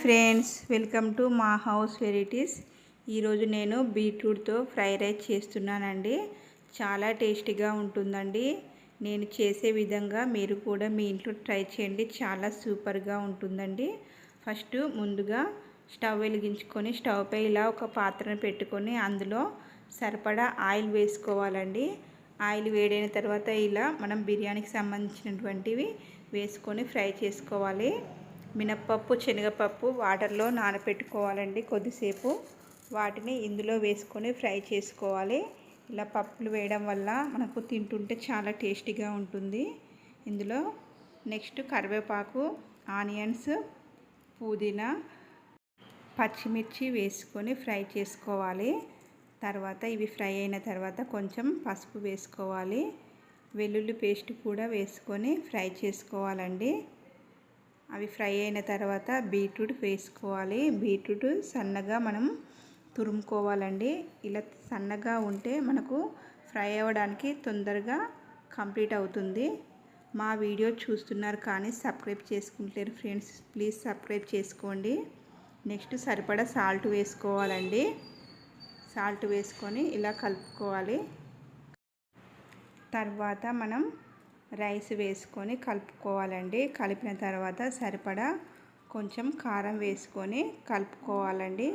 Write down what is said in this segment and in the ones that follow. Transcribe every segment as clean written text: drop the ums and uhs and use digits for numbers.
Friends, welcome to మా house varieties. ఈరోజు నేను బీట్రూట్తో ఫ్రై రైస్ చేస్తున్నానండి. చాలా టేస్టీగా ఉంటుందండి. నేను చేసే విధంగా మీరు కూడా మీ ఇంట్లో ట్రై చేయండి. చాలా సూపర్గా ఉంటుందండి. ఫస్ట్ ముందుగా స్టవ్ వెలిగించుకొని స్టవ్ పై ఇలా ఒక పాత్రను పెట్టుకొని అందులో సరిపడా ఆయిల్ వేసుకోవాలండి. ఆయిల్ వేడైన తర్వాత ఇలా మనం బిర్యానీకి సంబంధించినటువంటివి వేసుకొని ఫ్రై చేసుకోవాలి. మినప్పప్పు, శనగపప్పు వాటర్లో నానబెట్టుకోవాలండి కొద్దిసేపు. వాటిని ఇందులో వేసుకొని ఫ్రై చేసుకోవాలి. ఇలా పప్పులు వేయడం వల్ల మనకు తింటుంటే చాలా టేస్టీగా ఉంటుంది. ఇందులో నెక్స్ట్ కరివేపాకు, ఆనియన్స్, పుదీనా, పచ్చిమిర్చి వేసుకొని ఫ్రై చేసుకోవాలి. తర్వాత ఇవి ఫ్రై అయిన తర్వాత కొంచెం పసుపు వేసుకోవాలి. వెల్లుల్లి పేస్ట్ కూడా వేసుకొని ఫ్రై చేసుకోవాలండి. అవి ఫ్రై అయిన తర్వాత బీట్రూట్ వేసుకోవాలి. బీట్రూట్ సన్నగా మనం తురుముకోవాలండి. ఇలా సన్నగా ఉంటే మనకు ఫ్రై అవ్వడానికి తొందరగా కంప్లీట్ అవుతుంది. మా వీడియో చూస్తున్నారు కానీ సబ్స్క్రైబ్ చేసుకుంటారు ఫ్రెండ్స్, ప్లీజ్ సబ్స్క్రైబ్ చేసుకోండి. నెక్స్ట్ సరిపడా సాల్ట్ వేసుకోవాలండి. సాల్ట్ వేసుకొని ఇలా కలుపుకోవాలి. తర్వాత మనం రైస్ వేసుకొని కలుపుకోవాలండి. కలిపిన తర్వాత సరిపడా కొంచెం కారం వేసుకొని కలుపుకోవాలండి.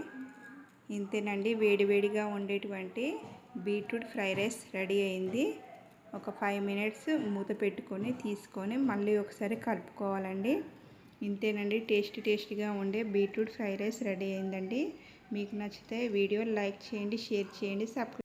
ఇంతేనండి, వేడివేడిగా ఉండేటువంటి బీట్రూట్ ఫ్రై రైస్ రెడీ అయింది. ఒక 5 మినిట్స్ మూత పెట్టుకొని తీసుకొని మళ్ళీ ఒకసారి కలుపుకోవాలండి. ఇంతేనండి, టేస్టీగా ఉండే బీట్రూట్ ఫ్రై రైస్ రెడీ అయిందండి. మీకు నచ్చితే వీడియో లైక్ చేయండి, షేర్ చేయండి, సబ్స్క్రైబ్